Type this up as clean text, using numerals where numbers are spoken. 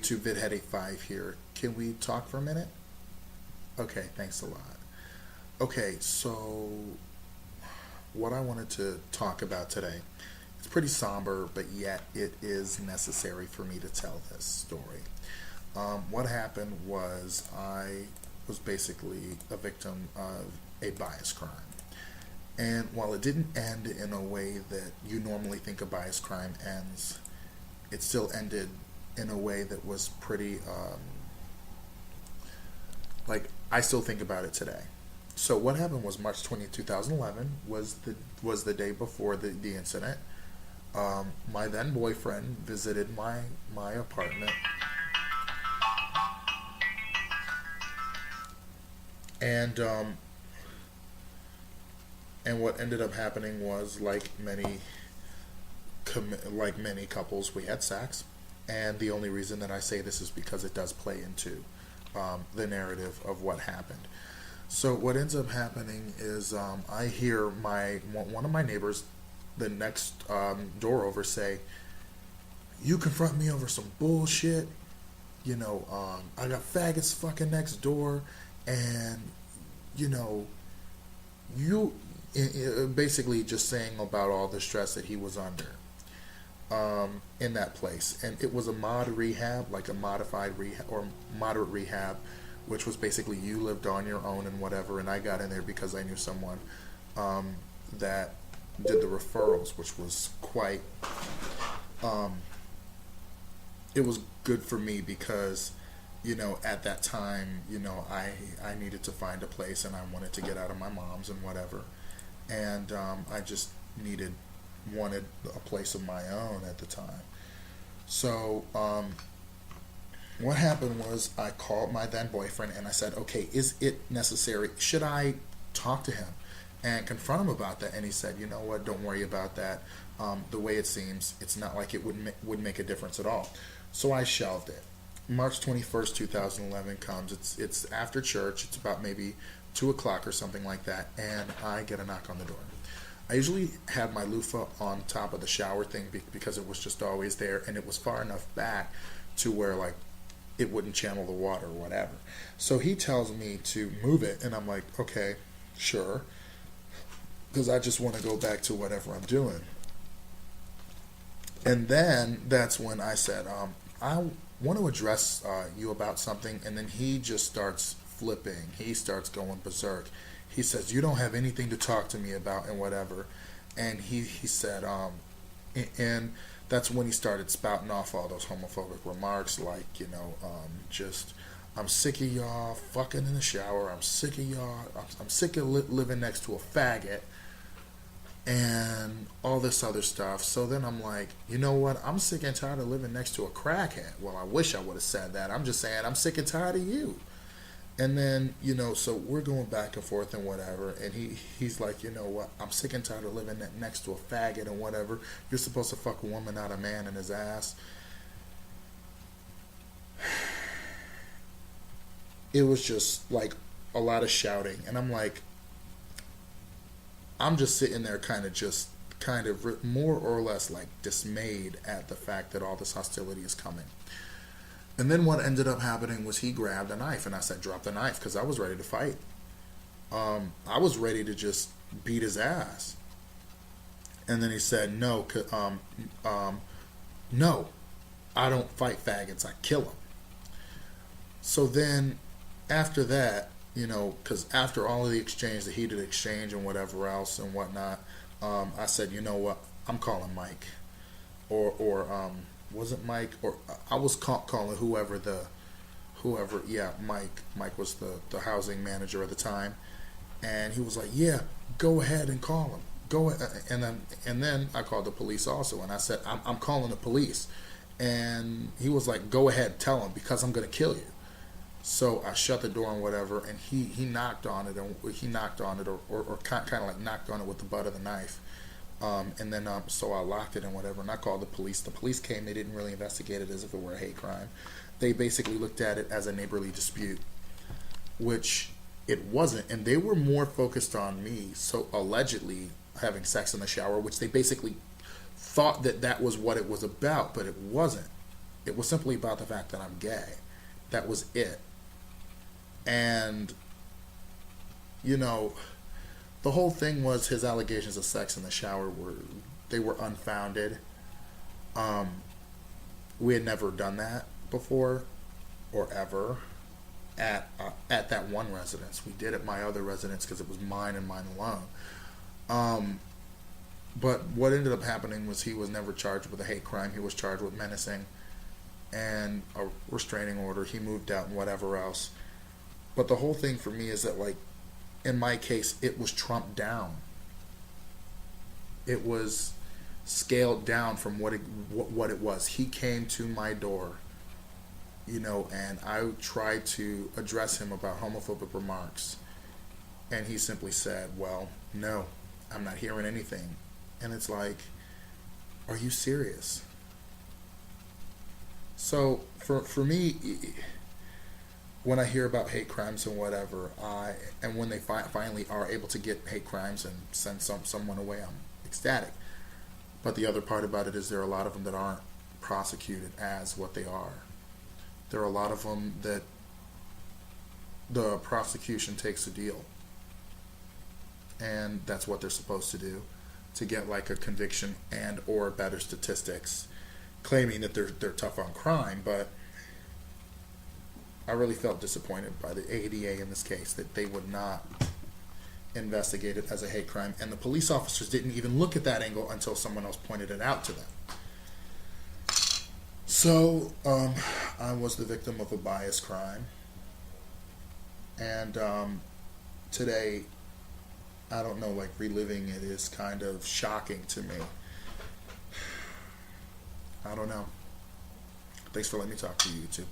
YouTube VidHeadache5 here. Can we talk for a minute? Okay, thanks a lot. Okay, so what I wanted to talk about today, it's pretty somber, but yet it is necessary for me to tell this story. What happened was I was basically a victim of a bias crime. And while it didn't end in a way that you normally think a bias crime ends, it still ended in a way that was pretty, like, I still think about it today. So what happened was March 20th, 2011 was the day before the incident. My then boyfriend visited my apartment, and what ended up happening was, like many couples, we had sex. And the only reason that I say this is because it does play into the narrative of what happened. So what ends up happening is I hear one of my neighbors, the next door over, say, "You confront me over some bullshit. I got faggots fucking next door, and you basically just saying about all the stress that he was under in that place." And it was a mod rehab, like a modified rehab or moderate rehab, which was basically you lived on your own and whatever. And I got in there because I knew someone that did the referrals, which was quite, it was good for me because, at that time, I needed to find a place and I wanted to get out of my mom's and whatever. And I just wanted a place of my own at the time. So what happened was I called my then boyfriend and I said, okay, is it necessary? Should I talk to him and confront him about that? And he said, you know what, don't worry about that. The way it seems, it's not like it would make a difference at all. So I shelved it. March 21st, 2011 comes. It's after church. It's about maybe 2 o'clock or something like that. And I get a knock on the door. I usually had my loofah on top of the shower thing because it was just always there, and it was far enough back to where, like, it wouldn't channel the water or whatever. So he tells me to move it, and I'm like, okay, sure, because I just want to go back to whatever I'm doing. And then that's when I said, I want to address you about something. And then he just starts flipping. He starts going berserk. He says, you don't have anything to talk to me about and whatever. And he said, and that's when he started spouting off all those homophobic remarks, like, just, I'm sick of y'all fucking in the shower. I'm sick of y'all. I'm sick of living next to a faggot and all this other stuff. So then I'm like, you know what? I'm sick and tired of living next to a crackhead. Well, I wish I would have said that. I'm just saying I'm sick and tired of you. And then, so we're going back and forth and whatever. And he's like, you know what? I'm sick and tired of living next to a faggot and whatever. You're supposed to fuck a woman, not a man in his ass. It was just like a lot of shouting. And I'm like, I'm just sitting there kind of more or less like dismayed at the fact that all this hostility is coming. And then what ended up happening was he grabbed a knife, and I said, drop the knife, because I was ready to fight. I was ready to just beat his ass. And then he said, no, no, I don't fight faggots, I kill them. So then after that, because after all of the exchange, the heated exchange and whatever else and whatnot, I said, you know what, I'm calling Mike. Or was it Mike? Or I was calling Mike was the housing manager at the time. And he was like, yeah, go ahead and call him. Go ahead. And then I called the police also. And I said, I'm calling the police. And he was like, go ahead, tell him, because I'm going to kill you. So I shut the door and whatever, and he knocked on it, or kind of like knocked on it with the butt of the knife. And then so I locked it and whatever, and I called the police. The police came. They didn't really investigate it as if it were a hate crime. They basically looked at it as a neighborly dispute, which it wasn't. And they were more focused on me, so allegedly having sex in the shower, which they basically thought that was what it was about, but it wasn't. It was simply about the fact that I'm gay. That was it. And, you know, the whole thing was his allegations of sex in the shower were unfounded. Um, we had never done that before or ever at that one residence. We did at my other residence because it was mine and mine alone. Um, but what ended up happening was he was never charged with a hate crime. He was charged with menacing and a restraining order. He moved out and whatever else. But the whole thing for me is that, like, in my case, it was trumped down. It was scaled down from what it was. He came to my door, and I tried to address him about homophobic remarks, and he simply said, "Well, no, I'm not hearing anything." And it's like, are you serious? So for me, when I hear about hate crimes and whatever, and when they finally are able to get hate crimes and send someone away, I'm ecstatic. But the other part about it is there are a lot of them that aren't prosecuted as what they are. There are a lot of them that the prosecution takes a deal, and that's what they're supposed to do, to get like a conviction and or better statistics, claiming that they're tough on crime. But I really felt disappointed by the ADA in this case that they would not investigate it as a hate crime, and the police officers didn't even look at that angle until someone else pointed it out to them. So I was the victim of a bias crime, and today, I don't know, like, reliving it is kind of shocking to me. I don't know. Thanks for letting me talk to you, YouTube.